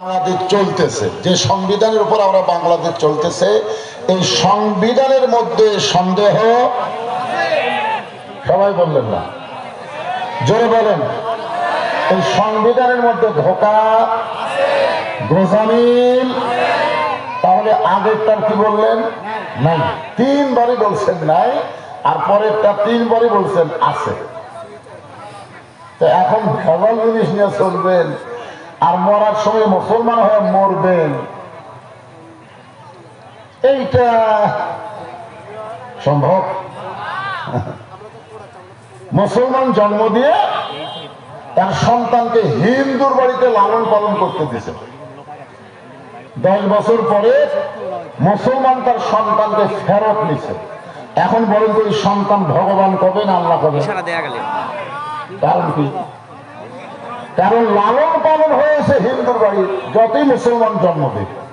বাংলাদেশ চলতেছে, যে সংবিধানের উপর আমরা বাংলাদেশ চলতেছে, এই সংবিধানের মধ্যে সন্দেহ, সবাই বললেন না, জোরে বলেন, এই সংবিধানের মধ্যে ধোঁকা, গোজামিল। তাহলে আগেরটার কি বললেন? নাই। তিনবারই বলছেন নাই, আর পরেরটা তিনবারই বলছেন আছে। তো এখন ভেজাল জিনিস নিয়ে চলবেন আর মরার সময় মুসলমান হয়ে মরবেন, এইটা সম্ভব? মুসলমান জন্ম দিয়ে তার সন্তানকে হিন্দুর বাড়িতে লালন পালন করতে দিয়েছে, 10 বছর পরে মুসলমান তার সন্তানকে ফেরত নিছে। এখন বলেন তো, সন্তান ভগবান কবে না আল্লাহ কবে? কারণ কি? কারণ লালন পালন হয়েছে হিন্দুর বাড়ি, যতই মুসলমান জন্ম দেয়।